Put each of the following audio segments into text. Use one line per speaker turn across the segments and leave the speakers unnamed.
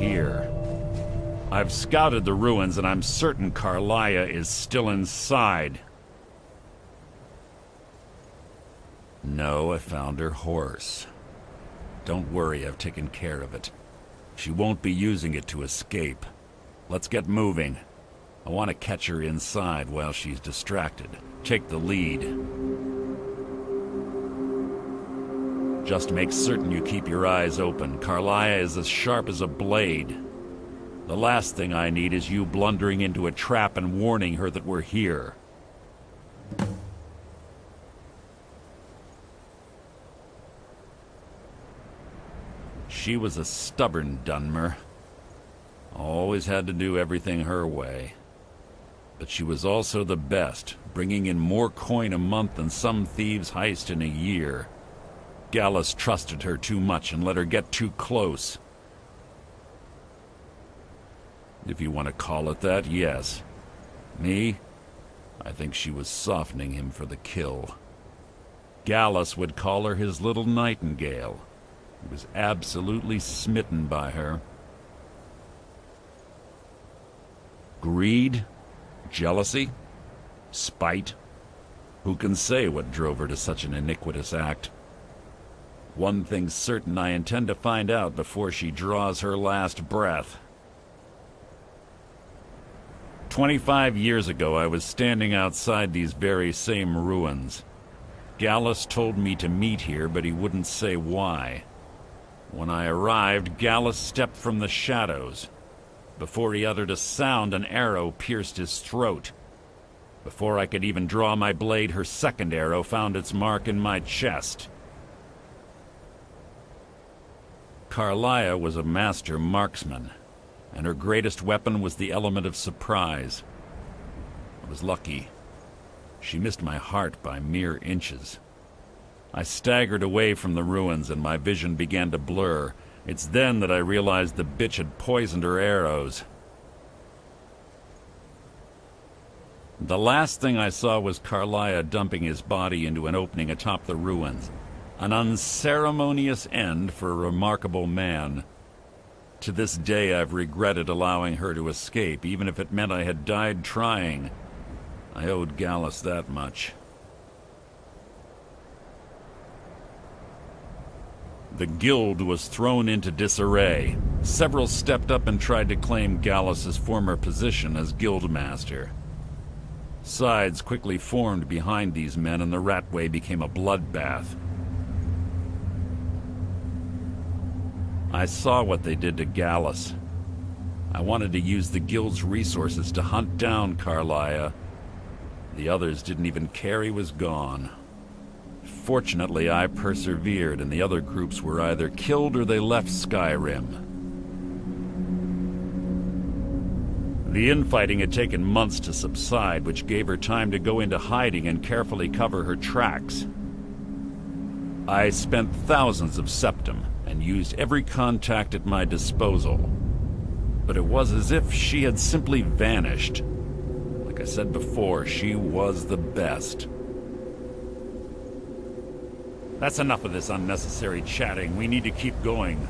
here. I've scouted the ruins and I'm certain Karliah is still inside. No, I found her horse. Don't worry, I've taken care of it. She won't be using it to escape. Let's get moving. I want to catch her inside while she's distracted. Take the lead. Just make certain you keep your eyes open. Karliah is as sharp as a blade. The last thing I need is you blundering into a trap and warning her that we're here. She was a stubborn Dunmer. Always had to do everything her way. But she was also the best, bringing in more coin a month than some thieves heist in a year. Gallus trusted her too much and let her get too close. If you want to call it that, yes. Me? I think she was softening him for the kill. Gallus would call her his little nightingale. He was absolutely smitten by her. Greed? Jealousy? Spite? Who can say what drove her to such an iniquitous act? One thing's certain, I intend to find out before she draws her last breath. 25 years ago, I was standing outside these very same ruins. Gallus told me to meet here, but he wouldn't say why. When I arrived, Gallus stepped from the shadows. Before he uttered a sound, an arrow pierced his throat. Before I could even draw my blade, her second arrow found its mark in my chest. Karliah was a master marksman, and her greatest weapon was the element of surprise. I was lucky. She missed my heart by mere inches. I staggered away from the ruins and my vision began to blur. It's then that I realized the bitch had poisoned her arrows. The last thing I saw was Karliah dumping his body into an opening atop the ruins. An unceremonious end for a remarkable man. To this day I've regretted allowing her to escape, even if it meant I had died trying. I owed Gallus that much. The guild was thrown into disarray. Several stepped up and tried to claim Gallus's former position as guildmaster. Sides quickly formed behind these men and the Ratway became a bloodbath. I saw what they did to Gallus. I wanted to use the guild's resources to hunt down Karliah. The others didn't even care he was gone. Fortunately, I persevered, and the other groups were either killed or they left Skyrim. The infighting had taken months to subside, which gave her time to go into hiding and carefully cover her tracks. I spent thousands of septum and used every contact at my disposal. But it was as if she had simply vanished. Like I said before, she was the best. That's enough of this unnecessary chatting. We need to keep going.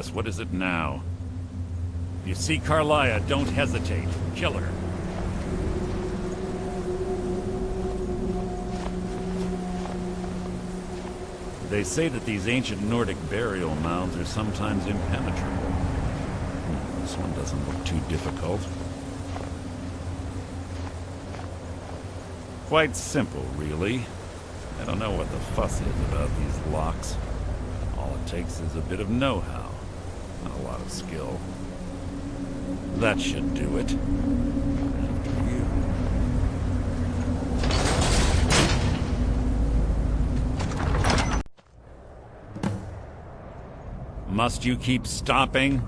Yes, what is it now? If you see Karliah, don't hesitate. Kill her. They say that these ancient Nordic burial mounds are sometimes impenetrable. This one doesn't look too difficult. Quite simple, really. I don't know what the fuss is about these locks. All it takes is a bit of know-how, not a lot of skill. That should do it. After you. Must you keep stopping?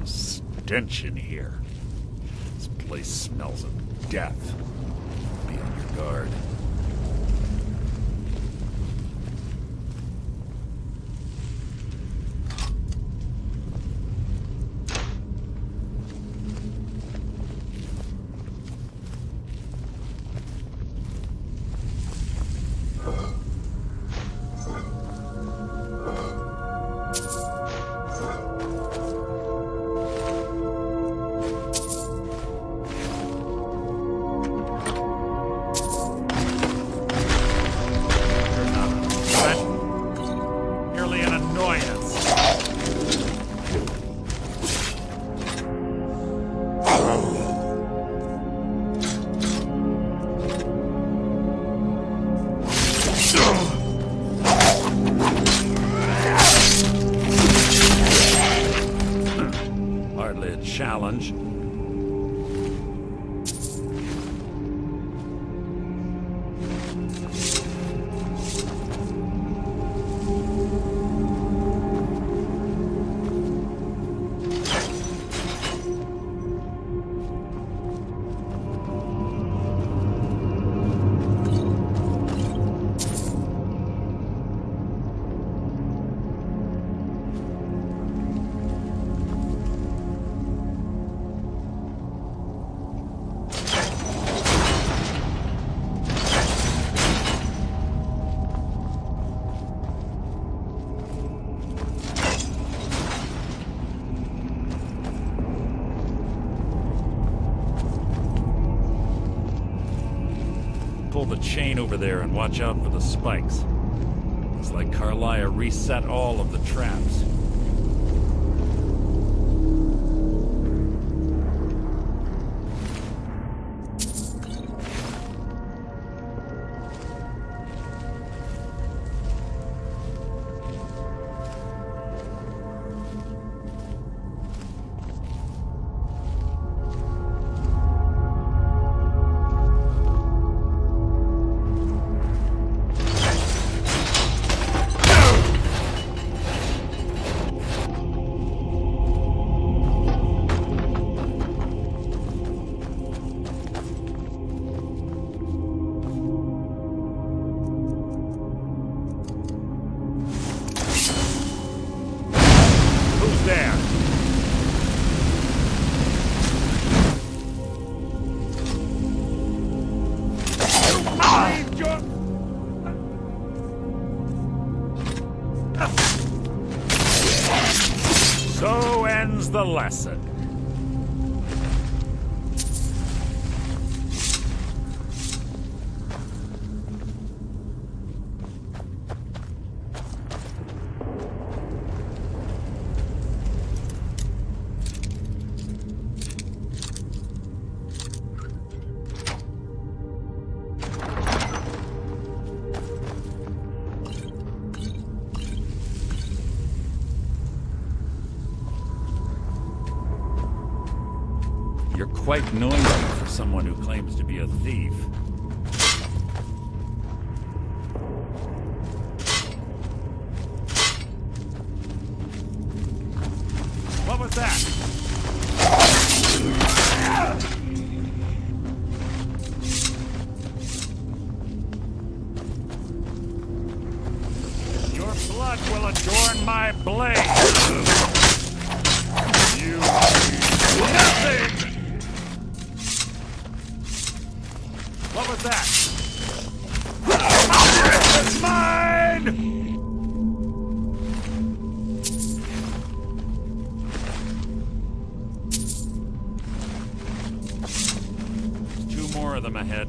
The stench in here. This place smells of death. Be on your guard. Challenge. Pull the chain over there and watch out for the spikes. It's like Karliah reset all of the traps. So ends the lesson. You're quite noisy for someone who claims to be a thief. What was that? Your blood will adorn my blade! You nothing! What was that? It's mine! There's two more of them ahead.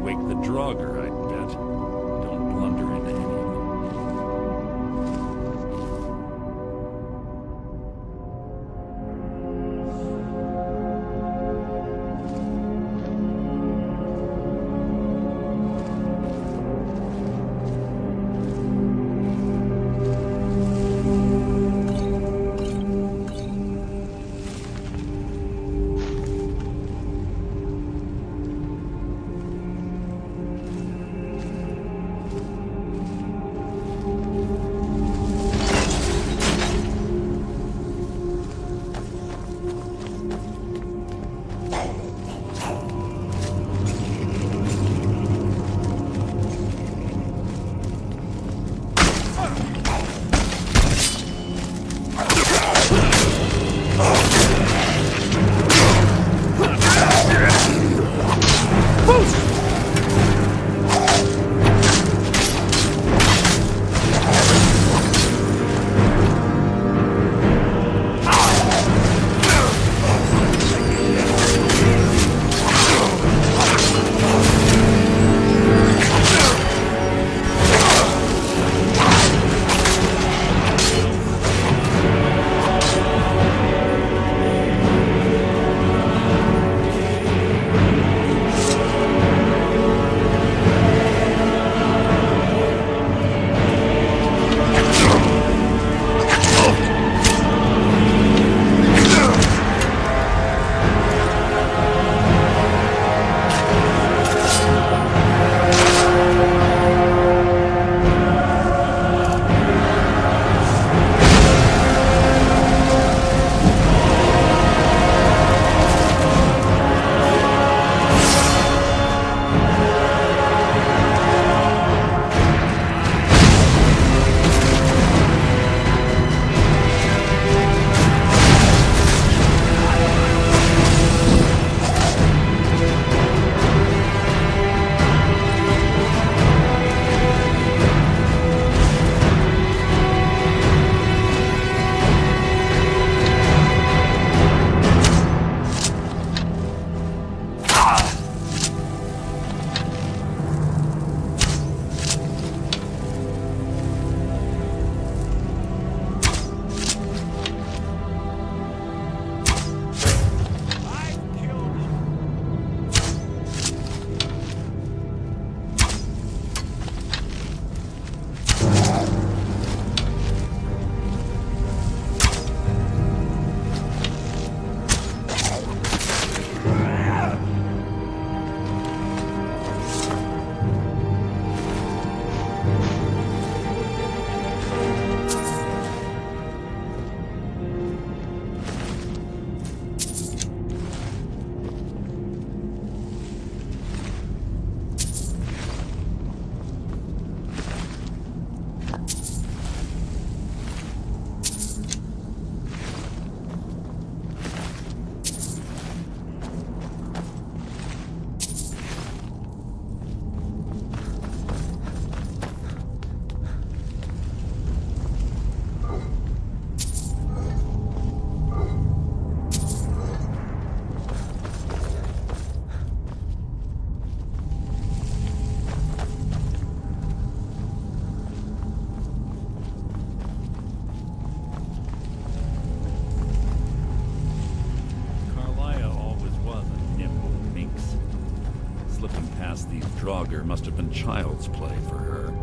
wake the Draugr, I bet. Don't blunder into any of them.
These Draugr must have been child's play for her.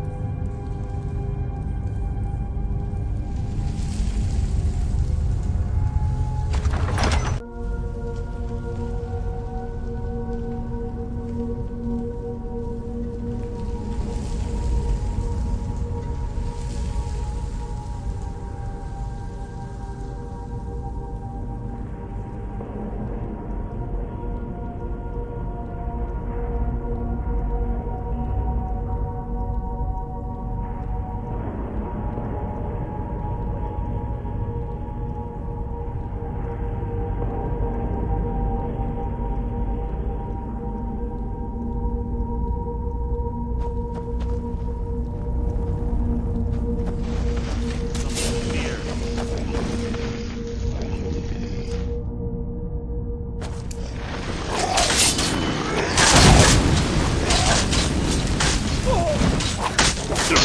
I've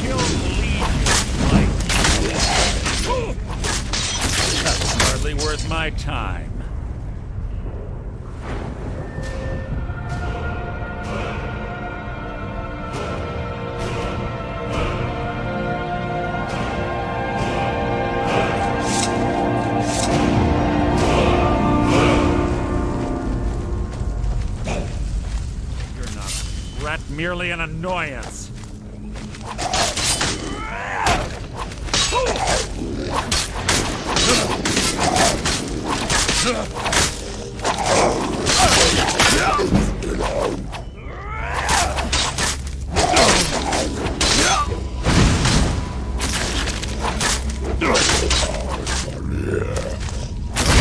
killed legions like you. That's hardly worth my time. Merely an annoyance.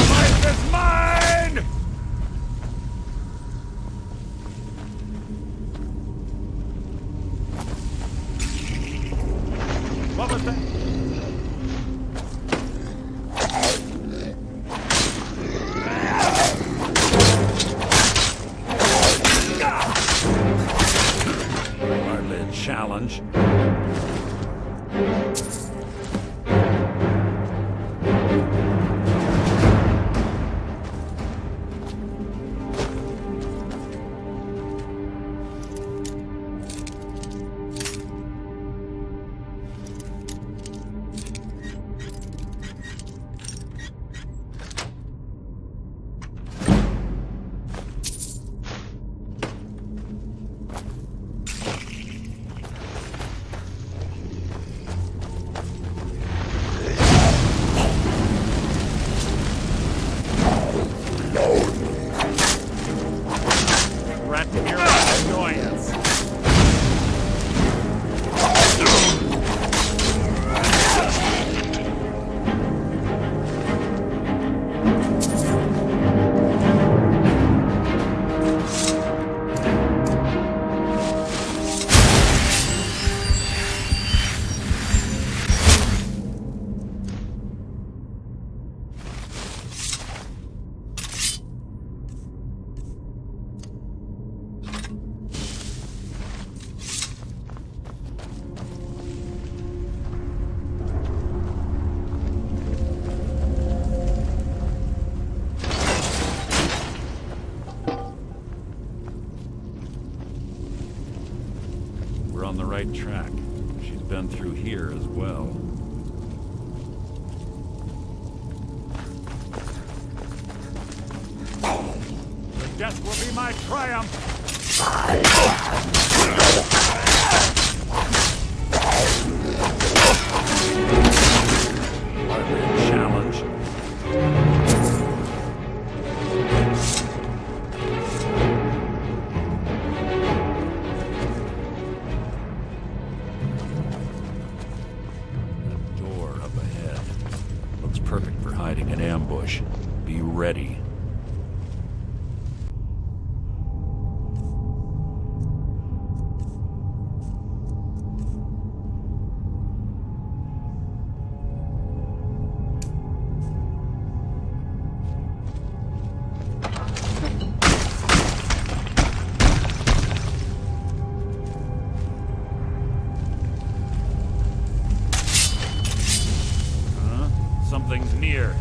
Life is mine! What was that? Hardly a challenge. On the right track. She's been through here as well. The death will be my triumph! Hardly a challenge. Perfect for hiding an ambush. Be ready. Something's near.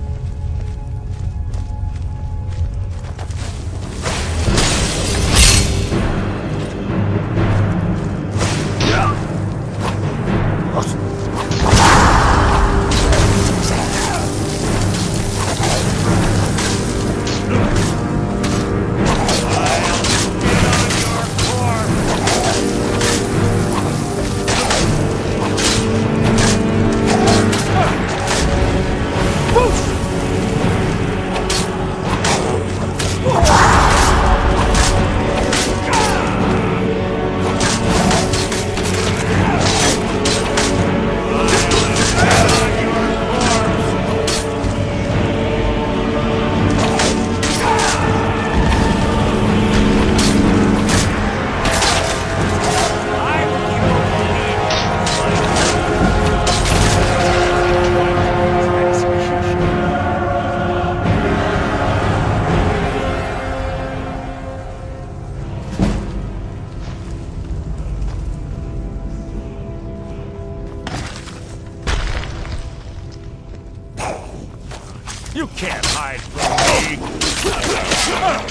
You can't hide from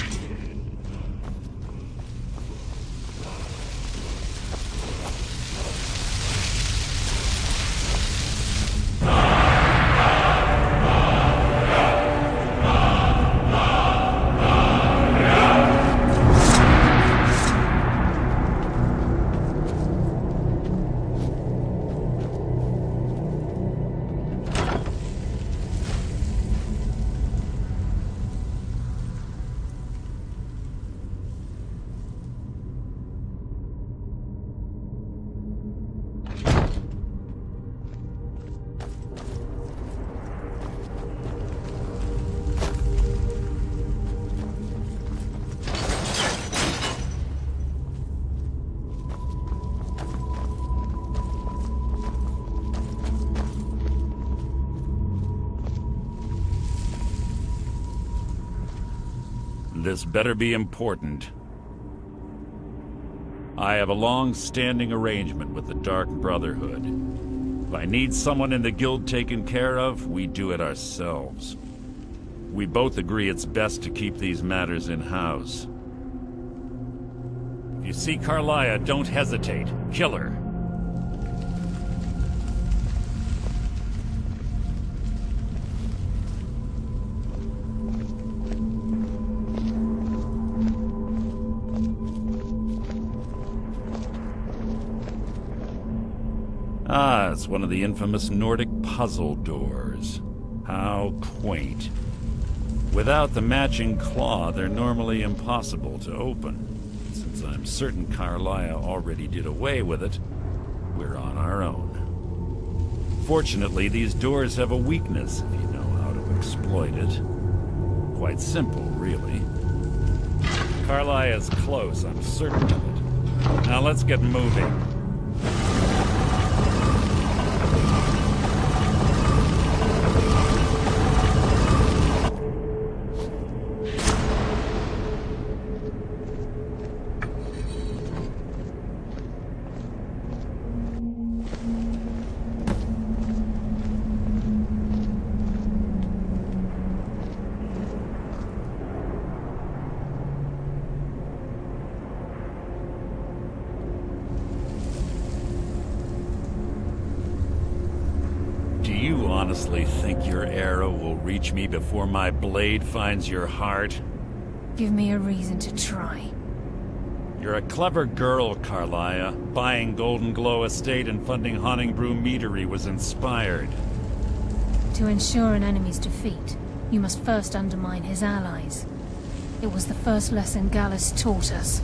me! This better be important. I have a long-standing arrangement with the Dark Brotherhood. If I need someone in the guild taken care of, we do it ourselves. We both agree it's best to keep these matters in-house. If you see Karliah, don't hesitate. Kill her. Ah, it's one of the infamous Nordic puzzle doors. How quaint. Without the matching claw, they're normally impossible to open. Since I'm certain Karliah already did away with it, we're on our own. Fortunately, these doors have a weakness if you know how to exploit it. Quite simple, really. Karliah is close, I'm certain of it. Now let's get moving. Do you honestly think your arrow will reach me before my blade finds your heart?
Give me a reason to try.
You're a clever girl, Karliah. Buying Golden Glow Estate and funding Honningbrew Meadery was inspired.
To ensure an enemy's defeat, you must first undermine his allies. It was the first lesson Gallus taught us.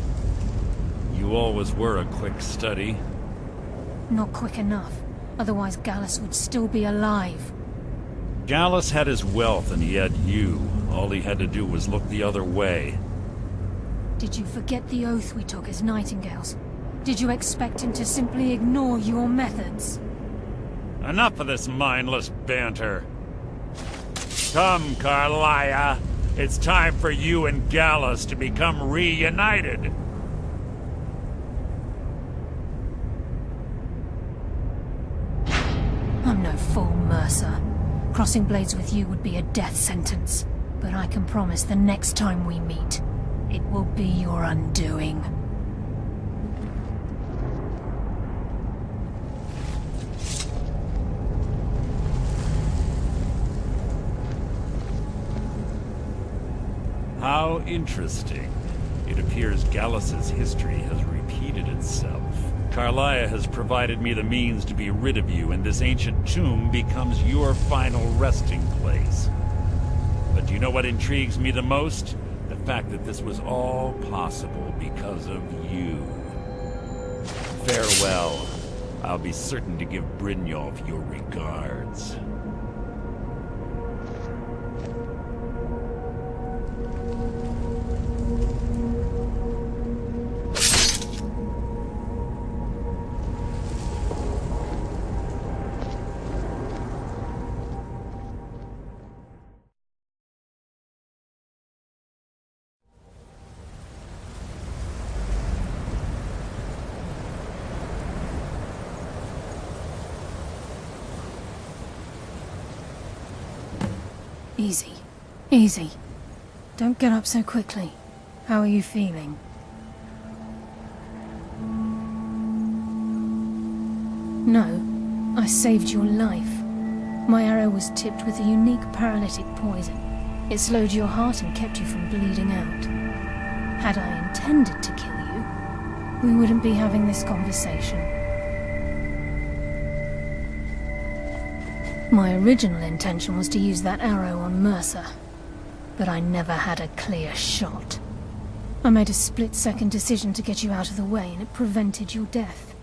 You always were a quick study.
Not quick enough. Otherwise Gallus would still be alive.
Gallus had his wealth and he had you. All he had to do was look the other way.
Did you forget the oath we took as Nightingales? Did you expect him to simply ignore your methods?
Enough of this mindless banter. Come, Karliah. It's time for you and Gallus to become reunited.
I'm no fool, Mercer. Crossing blades with you would be a death sentence. But I can promise the next time we meet, it will be your undoing.
How interesting. It appears Gallus's history has repeated itself. Karliah has provided me the means to be rid of you, and this ancient tomb becomes your final resting place. But do you know what intrigues me the most? The fact that this was all possible because of you. Farewell. I'll be certain to give Brynjolf your regards.
Easy. Easy. Don't get up so quickly. How are you feeling? No, I saved your life. My arrow was tipped with a unique paralytic poison. It slowed your heart and kept you from bleeding out. Had I intended to kill you, we wouldn't be having this conversation. My original intention was to use that arrow on Mercer, but I never had a clear shot. I made a split-second decision to get you out of the way, and it prevented your death.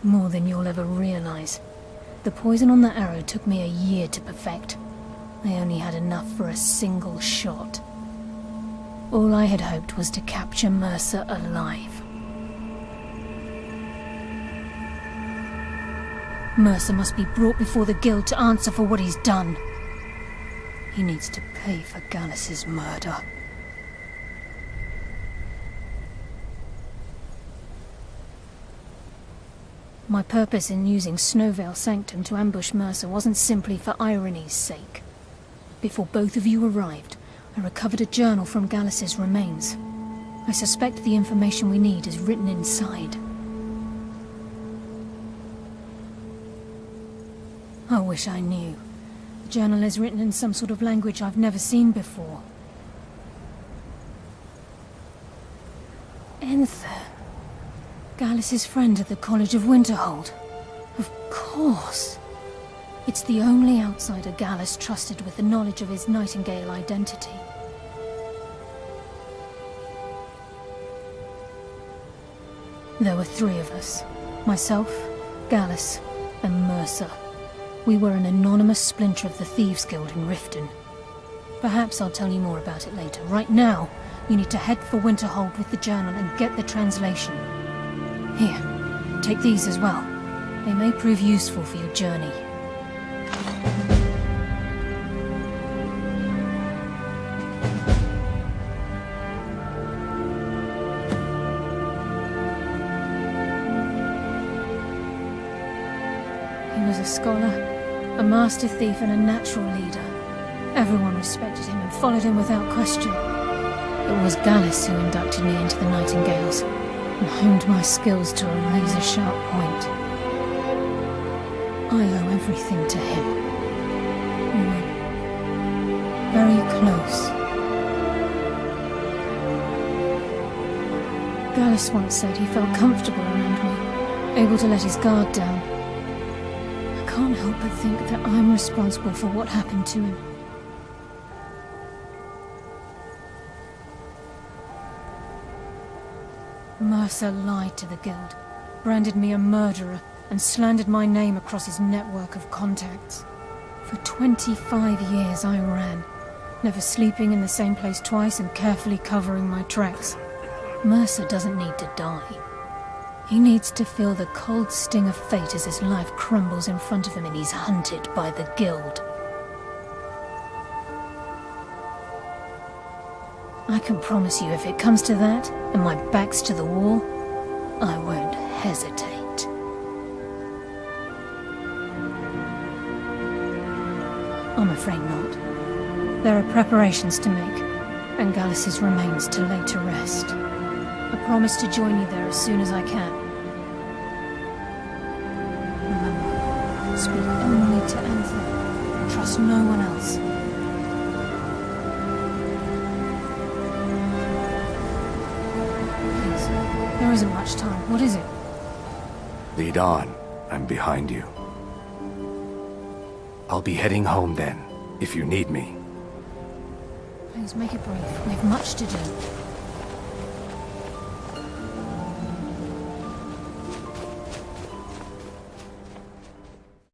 More than you'll ever realize. The poison on that arrow took me a year to perfect. I only had enough for a single shot. All I had hoped was to capture Mercer alive. Mercer must be brought before the Guild to answer for what he's done. He needs to pay for Gallus's murder. My purpose in using Snow Veil Sanctum to ambush Mercer wasn't simply for irony's sake. Before both of you arrived, I recovered a journal from Gallus's remains. I suspect the information we need is written inside. I wish I knew. The journal is written in some sort of language I've never seen before. Enther. Gallus's friend at the College of Winterhold. Of course. It's the only outsider Gallus trusted with the knowledge of his Nightingale identity. There were three of us. Myself, Gallus, and Mercer. We were an anonymous splinter of the Thieves' Guild in Riften. Perhaps I'll tell you more about it later. Right now, you need to head for Winterhold with the journal and get the translation. Here, take these as well. They may prove useful for your journey. He was a scholar, a master thief and a natural leader. Everyone respected him and followed him without question. It was Gallus who inducted me into the Nightingales and honed my skills to a razor-sharp point. I owe everything to him. We were very close. Gallus once said he felt comfortable around me, able to let his guard down. I can't help but think that I'm responsible for what happened to him. Mercer lied to the Guild, branded me a murderer, and slandered my name across his network of contacts. For 25 years I ran, never sleeping in the same place twice and carefully covering my tracks. Mercer doesn't need to die. He needs to feel the cold sting of fate as his life crumbles in front of him and he's hunted by the Guild. I can promise you, if it comes to that, and my back's to the wall, I won't hesitate. I'm afraid not. There are preparations to make, and Gallus's remains to lay to rest. I promise to join you there as soon as I can. Remember, speak only to Anthem, and trust no one else. There isn't much time. What is it?
Lead on. I'm behind you. I'll be heading home then, if you need me.
Please make it brief. We have much to do.